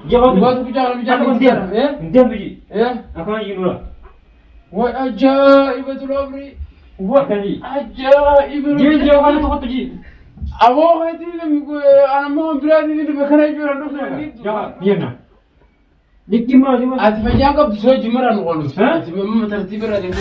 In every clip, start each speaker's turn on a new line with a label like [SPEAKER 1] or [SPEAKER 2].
[SPEAKER 1] جواب
[SPEAKER 2] ما تبجع بجا إيه
[SPEAKER 1] انت بيجي
[SPEAKER 2] إيه
[SPEAKER 1] اكون ينورا
[SPEAKER 2] وعجائب الأمر
[SPEAKER 1] هو كان يجي
[SPEAKER 2] عجائب
[SPEAKER 1] جي جواب تقول تجي
[SPEAKER 2] أبوه يقول أنا ما بلادي اللي بكرة يجور الدكتور
[SPEAKER 1] جواب ينا لكن ما
[SPEAKER 2] أتفجأ قبل شوي جمرة نقول ها ما ترتيب الراديو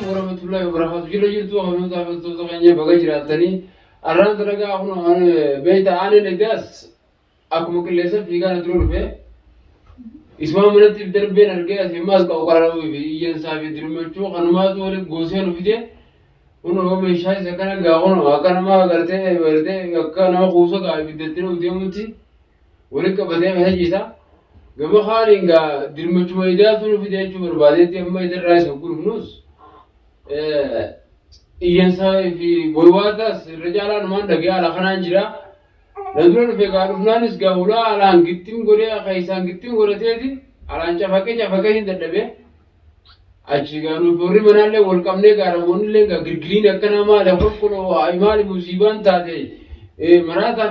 [SPEAKER 2] ورحمة الله وبركاته جل جلتوا خلنا تعرفوا تغني بقى جراتني أران ترجع أخونا بيت عاني نداس أكو ممكن لسه في كان تقول فيه اسمه من التدرب بين الرجال في ماسك أو قرارو في ينسى في درم شو خنمات ولا جوسين في ده ونو ما يشاي سكان جاهون أكان ما قرته ورده أكان ما خوصة قاعد في دتنو وديمتي ولك بدأ هجيسا قبل خالينجا درم شو يدا تقول في ده شو بربادة تيم ما يدر رايس وكل فلوس ينسى في بويواتاس الرجال نمان دقي على خنان جرا ندرون في قارو فلانس قاولا على انقتم غوريا خيسان قتم غورتيدي على انجا فكه هندبه اجيغانو فوري مناله ولكمنه قارون لنگا غرغرين اكنا ما لفكلو ايمال مصيبان تاتي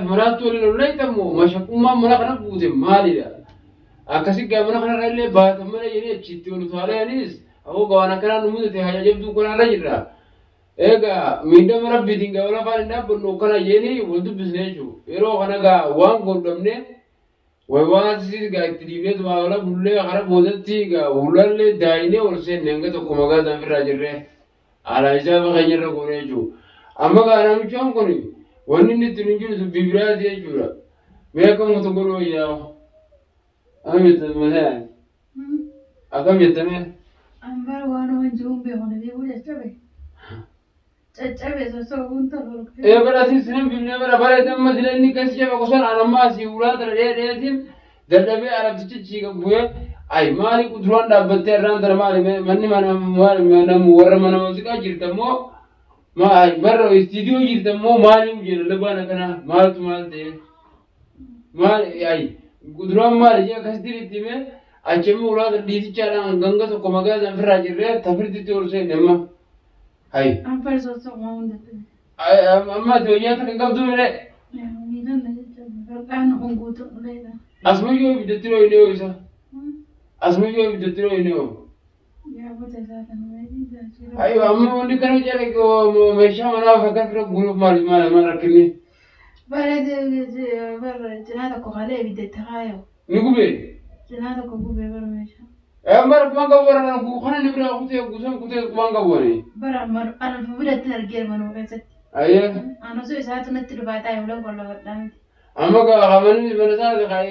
[SPEAKER 2] مراتو لنيتمو مشكوما منخنا بوده مالي akasi gamana kana ralle ba tamana yene chitti wonu thaleenis awo gawana kana numute hajajabdu kana rajira ega midam rabbi dinga wala falinda bonno kana yeni wondu bisneju ero kana ga wan gondomne way wasi ga tribe do wala bulle khara bodati ga ulalle daine orse nenga to komaga zamfira jirre ala isaba khanyira goneju amma ga nam chon koni wonni ni tunjul su bibrati ejura me kam to goro ya أميت مثلا أكم يتمه
[SPEAKER 3] أمبار وانا وجوم بيهون بيقول أشتبه أشتبه سوون تلوك
[SPEAKER 2] إيه براسي سنم بيمنا برا برا دم مثلا إني كسيجا بقصان أنا ما سيولاد ريتيم دلبي على بتشي كبوه أي مالي كدران دابتة ران ترى مالي مني مانا مورا مانا موسيقى جرتمو ما أي برا استديو جرتمو مالي مجرد لبانا كنا مال ده مال أي Guduraan maal jee akkasitti ittime achimmoo ulaata dhiitichaadhaan ganga tokko magaa zanfirraa jirree tafirtitti olsee nama hayi.
[SPEAKER 3] Ampar soosoo waa hundatti.
[SPEAKER 2] Amma ati hojii akka hin qabdu mire.
[SPEAKER 3] Miidhaan na jechuudha. Harkaan honguutu uleedha.
[SPEAKER 2] Asmayyoo ibiddatti roo inni isa. Asmayyoo ibiddatti roo inni hoo.
[SPEAKER 3] Yaabota isaa kan wayii.
[SPEAKER 2] Ayo amma wanti kana jala meeshaa manaaf akka fira guuruuf maal rakkinni.
[SPEAKER 3] bara jinaata ko halee biddatti haayo.
[SPEAKER 2] Ni gubee.
[SPEAKER 3] Jinaata ko gubee bara meeshaa.
[SPEAKER 2] Mara kumaan qabu bara kana ni bira kutee kumaan qabu wani.
[SPEAKER 3] Bara ana fuudhatti argee manuu keessatti.
[SPEAKER 2] Ayyee.
[SPEAKER 3] Ana osoo isaatu natti dhufaataa yoo lafa qolla godhaamti.
[SPEAKER 2] amma ga hamani mana sa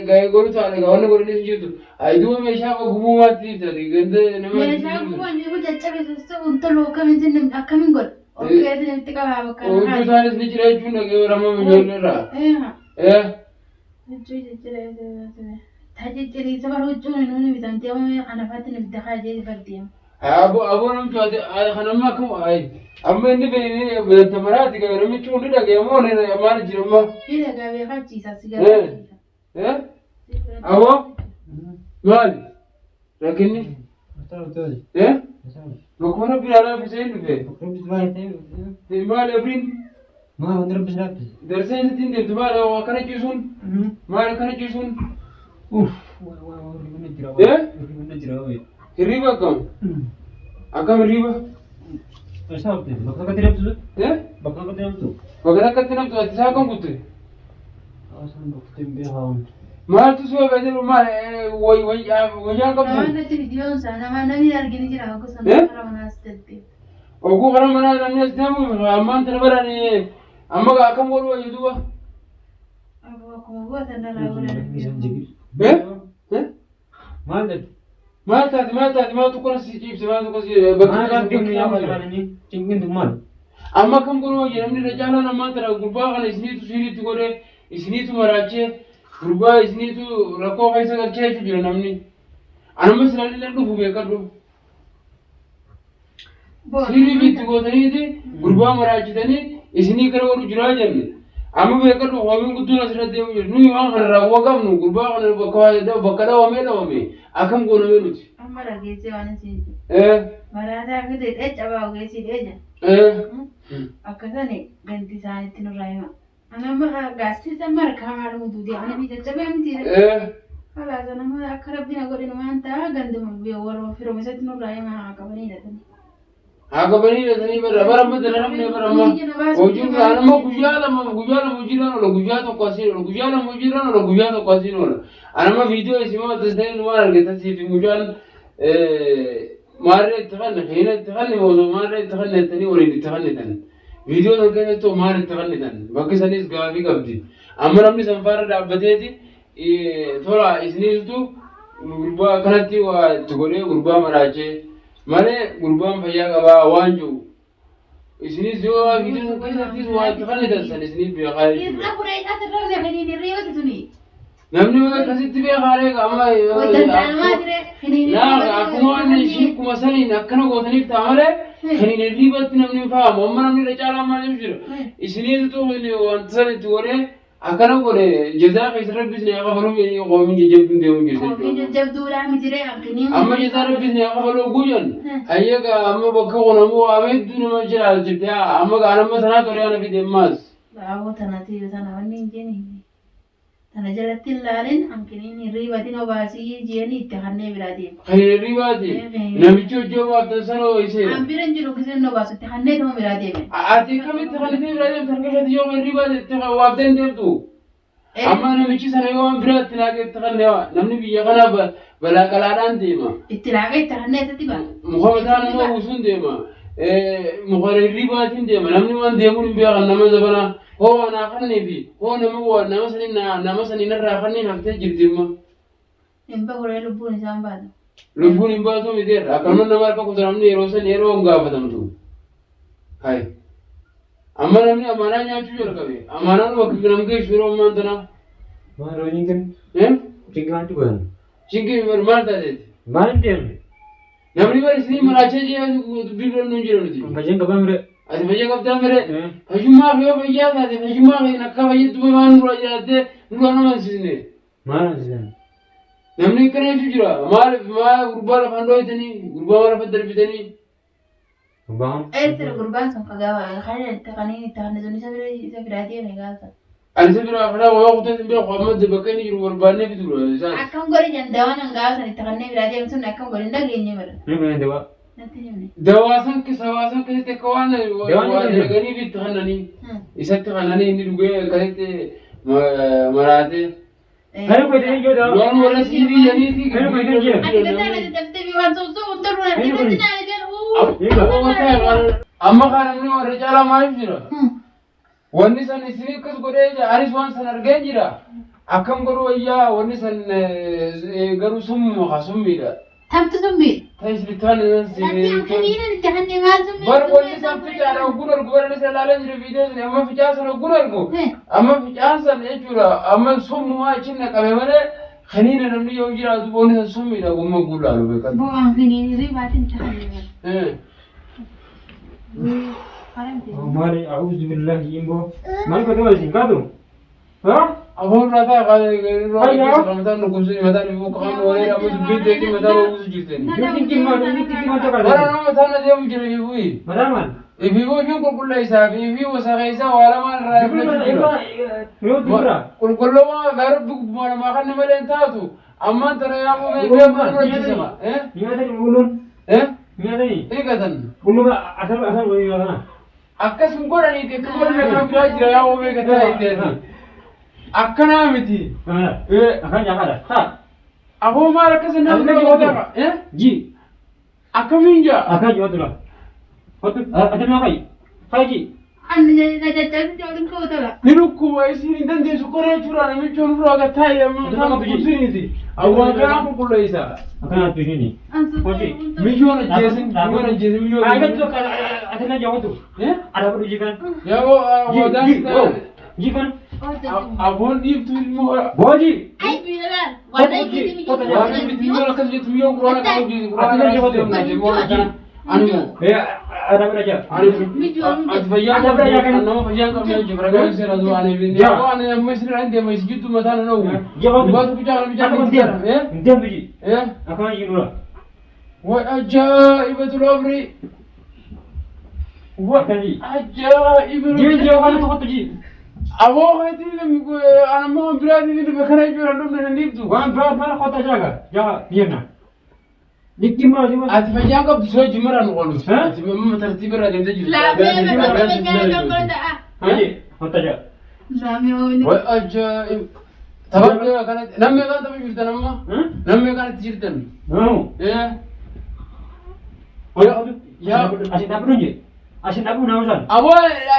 [SPEAKER 2] ga goru ta ga wannan goru ne jitu ai duwa me sha ko gumu ma ti ta gande ne ma
[SPEAKER 3] me sha ko ne ko jaccabe so unta lokamin tin akamin gol okay ne tika ba ba kan
[SPEAKER 2] o ju sanis ni jira ju na ga rama me ne ra
[SPEAKER 3] ju jira taji tiri sabar hujju ne ne bitan te ma ana fatin bidha je bardiyam
[SPEAKER 2] abu nam to ai khanama ko ai amma inni be ne tamarati ga rami chu ni daga mo ne amana jirma
[SPEAKER 3] ila ga be khachi sa sigara
[SPEAKER 2] awo mal lakini بكون بلا بزين به mal abrin
[SPEAKER 1] ما هو نربي سلاب
[SPEAKER 2] درسين تين دي تبار وكان يجون ما كان يجون
[SPEAKER 1] اوف من نجراوي
[SPEAKER 2] ريبا كم أكم ريبا
[SPEAKER 1] ايش بكره كتير بتزو بكره كتير بتزو
[SPEAKER 2] بكره كتير بتزو أتساعد كم كتير
[SPEAKER 1] اصلا بكتير بيهاون
[SPEAKER 2] ما تسوى بدل ما ويا كم
[SPEAKER 3] أنا تريدون سانا ما نبي أرجعني جرا هو كسر كرامنا استدي
[SPEAKER 2] أوكو كرامنا الناس تامو أما أنت نبراني أما كم قولوا يدوا
[SPEAKER 3] أبغى كم هو تنا لا ولا
[SPEAKER 2] ما تكون سيجيب ما تكون سيجيب أما كم قولوا ينامني رجالنا ما ترى غربا كان إسنيتو كوره إسنيتو مراجع غربا إسنيتو ركوا كيسا كرچه تجيل نامني أنا مثلا لندو بيكادو سيري بيتو كوتني دي غربا مراجع تاني إسني كرو جراجني أما بيكادو هامين كتونا سرده نوي ما خرر وقام نو غربا كان بكوا ده بكرا وامي أكم قولوا منوتي
[SPEAKER 3] أما رجيتي وانا سيجي Maraataa akka ta'e cabaa ogeessi dheeja. Akkasani ganti isaaniitti nurraa hima. Anamma gaazisa markaa maal muduudee ani caccabee miti. Kalaasa nama akka rabbina godhinu waan ta'a ganduma warra firoomsatti nurraa hima qabanii dhatanii.
[SPEAKER 2] Haa qabanii dhatanii bara madda namni bara hojiin anamma guyyaa lama hojiiraan ola guyyaa tokko asiin ola guyyaa lama hojiiraan ola guyyaa tokko asiin ola. Anamma viidiyoo isimaa tasdeen waan argatasiif mucaan maarree itti fanne hiina itti fanne moosoo maarree itti fannettanii waliin itti fannetan. Viidiyoo tokko keessattuu maal itti fannetan bakki sanis gaafii qabdi. Amma namni sanfaarra dhaabbateeti tola isiniitu gurbaa kanatti waa itti godhee gurbaa maraachee malee gurbaan fayyaa qabaa waan jiru. Isinis yoo viidiyoo keessattis waa itti fannetan san isiniif beekaa jechuudha.
[SPEAKER 3] Irra fura isaati irra beekanii hirriibatu suni.
[SPEAKER 2] Namni akkasitti beekaalee amma akkuma waan shiikuma saniin akkana gootaniif ta'a malee kan hin hirriibatti namni hin faamu amma namni irra caalaa maaliif jira isiniitu wanta san itti godhee akkana godhe jazaa keessa rabbisne akka faluu qoomin jajjabduun deemu jirti.
[SPEAKER 3] Qoomin jajjabduudhaan mitire akkanii.
[SPEAKER 2] Amma jazaa rabbisne akka faluu guyyan hayyaga amma bakka qonamoo ameetu nama jiraal jirti amma gaanamma sanaa tole ana fideemmaas.
[SPEAKER 3] Baaboo tanatti sana wanni hin jenni. Tana jalatti ilaalin hankiniin hirriibatiin obaasii ji'anii itti hannee biraa deema.
[SPEAKER 2] Kan hirriibaati namichi hojii obaaftan sana isee.
[SPEAKER 3] Hambiraan jiru kiseen obaasu itti hannee tuma biraa deeme.
[SPEAKER 2] Ati kamitti hannee biraa deemtu harkashatti yoo hirriibaati itti obaaftan deemtu. Amma namichi sana yoo biraa itti laaqee itti hannee namni biyya kanaa balaa qalaadhaan deema.
[SPEAKER 3] Itti laaqee itti hannee isatti ba'a.
[SPEAKER 2] Muka mataa nama buusuun deema. Muka hirriibaatiin deema namni waan deemuun hin beekan nama zabanaa. Hoo naa kanneefi hoo nama saniin irraa kanneen haftee jirtimma.
[SPEAKER 3] Hin bahuree lubbuun isaan baatu.
[SPEAKER 2] Lubbuun hin baatu miteerra akkasuma nama harka kuturamni yeroo san yeroo hin gaafatamtu. Hai. Amma namni amaanaa nyaachuu jalqabe. Amaanaan bakka nam geessu yeroo ammaan tana.
[SPEAKER 1] Maal hojiin kan? Cinqaan tuqan.
[SPEAKER 2] Cinqii maal taateeti?
[SPEAKER 1] Maal hin deemne?
[SPEAKER 2] Namni bari isinii maraachee jee biiroon nuun jira nuti.
[SPEAKER 1] Fajjeen qabaa mire.
[SPEAKER 2] Ati fayyaa qabdaa mire. Fayyummaa fi yoo fayyaa taate fayyummaa fi akka fayyaddu waan nurra jiraattee nurra nama hinsisne.
[SPEAKER 1] Maal hinsisne?
[SPEAKER 2] Namni akkana jechuun jira. Maal gurbaa lafaan dhooytanii gurbaa maal lafa darbitanii.
[SPEAKER 1] Gurbaan?
[SPEAKER 3] Eessira gurbaan sun kagaa kan itti hannisuun isa biraa deeme gaafa.
[SPEAKER 2] Ani isa biraa kanaa waa kutaa hin beeku amma bakka inni jiru barbaannee fidudha isaan.
[SPEAKER 3] Akkam godhe jandawaan hangaa san itti hannee biraa deemu sun akkam godhe hin dhageenye mara.
[SPEAKER 1] Ni kun dawaa.
[SPEAKER 2] Dawaasan keessatti akka waan dalaganii fi itti kannanii isatti kannanii inni dhugee akkasitti maraatee.
[SPEAKER 1] Kan godhanii yoo dawaa.
[SPEAKER 2] Waan warra siivii janiiti.
[SPEAKER 1] Kan godhanii jiru.
[SPEAKER 2] Amma kan namni warra caalaa maaliif jira? Wanni san isin akkas godhee anis waan san argee jira. Akkam godhu wayyaa wanni san garuu summiidha.
[SPEAKER 3] Tamtu summi.
[SPEAKER 2] Taisi bitane nasi.
[SPEAKER 3] Kaniina itti hannee maal summi?
[SPEAKER 2] Bar wanni san ficaadha ogguu argu bara isa ilaalee jira viidiyoo sun amma ficaa san ogguu argu. Amma ficaan san jechuudha amma summumaa achiin naqame malee kaniina namni yoo jiraatu wanni san summiidha gumma guulaalu beekatu.
[SPEAKER 3] Bu'aan kaniini ribaatiin taa'anii.
[SPEAKER 1] Maali a'uudhu billahi imbo. Maal godhe waliin kaatu? Haa?
[SPEAKER 2] Abon rata Ramadan nukusi madan ibu kamu oleh kamu sebut itu madan nukusi jirten.
[SPEAKER 1] Ini timah tu
[SPEAKER 2] Mana nama tanah dia mungkin ibu ini.
[SPEAKER 1] Madaman.
[SPEAKER 2] Ibu yang kulkulai sah, ibu sahaja sah walaman raya. Kulkulai mah baru buku mana makan nama lain tahu tu. Amma teraya aku dia mana sama.
[SPEAKER 1] Ni ada ni ulun. Ni ada ni.
[SPEAKER 2] Ini katan.
[SPEAKER 1] Ulun asal boleh mana?
[SPEAKER 2] Akkas mungkin ni dia kau ni kamu belajar ya aku kata itu. Akkana miti.
[SPEAKER 1] Akan jangan ada. Ha.
[SPEAKER 2] Aku malah kesenangan dengan dia.
[SPEAKER 1] Ji.
[SPEAKER 2] Akamin je.
[SPEAKER 1] Akan jual tu lah. Ada nak kai? Kai ji.
[SPEAKER 3] Anda jadi jualin kau tu lah.
[SPEAKER 2] Ni luku sini dan dia suka recura ni macam orang kata ya macam tu sini ti. Aku akan aku pulai isa.
[SPEAKER 1] Akan tu ini. Koji.
[SPEAKER 2] Mijuan jesin, mijuan.
[SPEAKER 1] Ada tu ada nak jawab tu. Ada perlu jikan.
[SPEAKER 2] Ya aku dah.
[SPEAKER 1] Jikan.
[SPEAKER 2] Abon dia tu ilmu.
[SPEAKER 1] Boji.
[SPEAKER 3] Ay bilang. Wadah
[SPEAKER 2] kita mikir kan dia tu mikir orang kau jadi orang jawab tu nanti mau lagi. Anu.
[SPEAKER 1] Ada belajar.
[SPEAKER 2] Anu bayar ada belajar kan nama bayar kau ni juga beragam sesuatu anu ini. Aku anu masih ada masih gitu mata anu.
[SPEAKER 1] Jawab.
[SPEAKER 2] Buat bicara.
[SPEAKER 1] Diam tu ji.
[SPEAKER 2] Ya.
[SPEAKER 1] Akan ini dulu.
[SPEAKER 2] وعجائبة الأمر
[SPEAKER 1] وكذي
[SPEAKER 2] عجائب
[SPEAKER 1] جي جي وانا تخط جي
[SPEAKER 2] أبوه هتي أنا ما برادي اللي بكره يجور عندهم من النيبتو
[SPEAKER 1] وان براد ما خط جاga دينا نكتي ما دي ما
[SPEAKER 2] أتفجأ قبل شوي جمرة نقول
[SPEAKER 1] ها؟
[SPEAKER 2] ما ترتيب الراديو تجي
[SPEAKER 3] لا بيبي
[SPEAKER 1] هاي خط جاga
[SPEAKER 2] وعجائب طبعا كانت لما كانت تجي تنام لما كانت تجي تنام
[SPEAKER 1] نو
[SPEAKER 2] إيه
[SPEAKER 1] يا عشان أبو نجي عشان أبو نامزان
[SPEAKER 2] أبو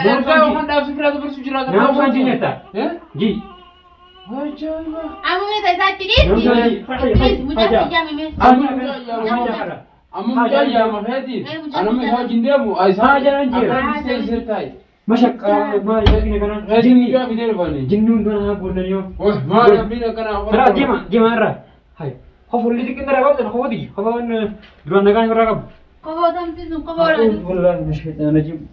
[SPEAKER 2] أنا كان دافع في هذا برسول جرا
[SPEAKER 1] نام كان جي نتا
[SPEAKER 2] إيه
[SPEAKER 1] جي
[SPEAKER 2] وعجائب
[SPEAKER 3] Kamu ni tak sakit ni? Please, mujah mujah mimi.
[SPEAKER 2] أمم جاي يا مهدي أنا مش هاجندي أبو
[SPEAKER 1] مشك ما يبينا كنا
[SPEAKER 2] هاجي مجا في دير فاني
[SPEAKER 1] جنون كنا بقولنا اليوم
[SPEAKER 2] ما يبينا كنا
[SPEAKER 1] ترى جيما راه هاي خفوا اللي كنا راه خفوا دي خفوا إن دون نكان يراقب
[SPEAKER 3] Kau tahu mesti kau bawa.
[SPEAKER 1] والله مش أنا جيم